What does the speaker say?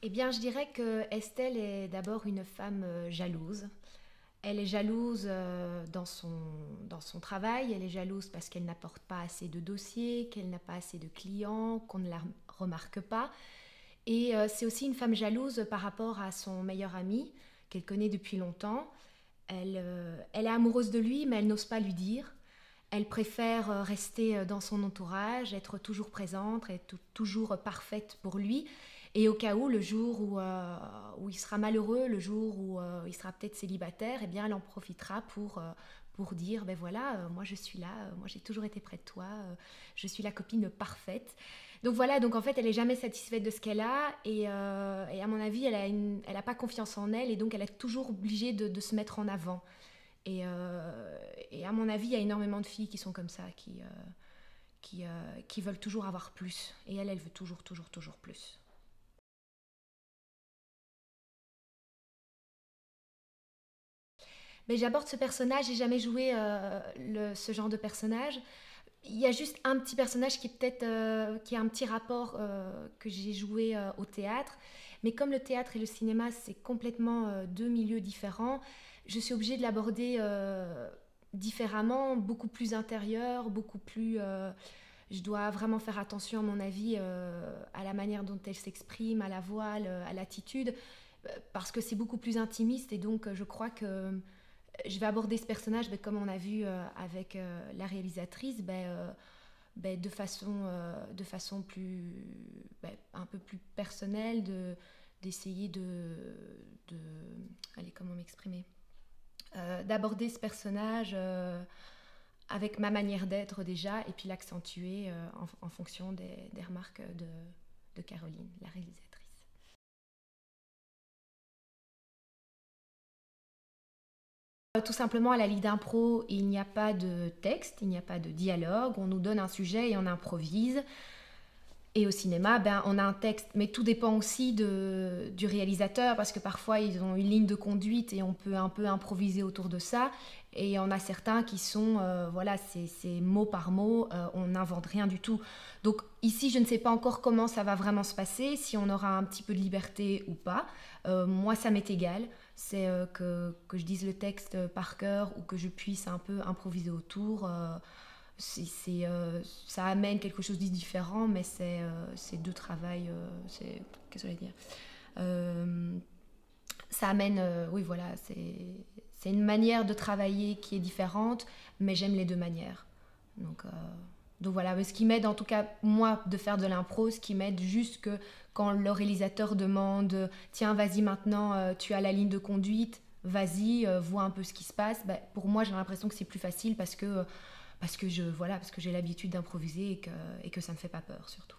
Eh bien, je dirais que Estelle est d'abord une femme jalouse. Elle est jalouse dans son travail, elle est jalouse parce qu'elle n'apporte pas assez de dossiers, qu'elle n'a pas assez de clients, qu'on ne la remarque pas. Et c'est aussi une femme jalouse par rapport à son meilleur ami, qu'elle connaît depuis longtemps. Elle est amoureuse de lui, mais elle n'ose pas lui dire. Elle préfère rester dans son entourage, être toujours présente, être toujours parfaite pour lui. Et au cas où, le jour où il sera malheureux, le jour où il sera peut-être célibataire, eh bien, elle en profitera pour dire, ben voilà, moi je suis là, moi j'ai toujours été près de toi, je suis la copine parfaite. Donc voilà, donc en fait, elle est jamais satisfaite de ce qu'elle a et à mon avis, elle a pas confiance en elle et donc elle est toujours obligée de se mettre en avant. Et à mon avis, il y a énormément de filles qui sont comme ça, qui veulent toujours avoir plus. Et elle veut toujours, toujours, toujours plus. Mais j'aborde ce personnage, j'ai jamais joué ce genre de personnage. Il y a juste un petit personnage qui est peut-être qui a un petit rapport que j'ai joué au théâtre. Mais comme le théâtre et le cinéma, c'est complètement deux milieux différents, je suis obligée de l'aborder différemment, beaucoup plus intérieur, beaucoup plus. Je dois vraiment faire attention, à mon avis, à la manière dont elle s'exprime, à la voix, à l'attitude, parce que c'est beaucoup plus intimiste et donc je crois que je vais aborder ce personnage, comme on a vu avec la réalisatrice, de façon plus, un peu plus personnelle, d'essayer de, allez, comment m'exprimer, d'aborder ce personnage avec ma manière d'être déjà, et puis l'accentuer en fonction des remarques de Caroline, la réalisatrice. Tout simplement, à la Ligue d'impro, il n'y a pas de texte, il n'y a pas de dialogue. On nous donne un sujet et on improvise. Et au cinéma, on a un texte, mais tout dépend aussi du réalisateur, parce que parfois ils ont une ligne de conduite et on peut un peu improviser autour de ça. Et on a certains qui sont, voilà, c'est mot par mot, on n'invente rien du tout. Donc ici, je ne sais pas encore comment ça va vraiment se passer, si on aura un petit peu de liberté ou pas. Moi, ça m'est égal. C'est que je dise le texte par cœur ou que je puisse un peu improviser autour. Ça amène quelque chose de différent, mais c'est deux travail. Qu'est-ce que je vais dire, ça amène, oui, voilà, c'est une manière de travailler qui est différente, mais j'aime les deux manières. Donc voilà, mais ce qui m'aide en tout cas, moi, de faire de l'impro, ce qui m'aide juste que quand le réalisateur demande tiens, vas-y maintenant, tu as la ligne de conduite, vas-y, vois un peu ce qui se passe, pour moi, j'ai l'impression que c'est plus facile parce que j'ai l'habitude d'improviser et que ça me fait pas peur surtout.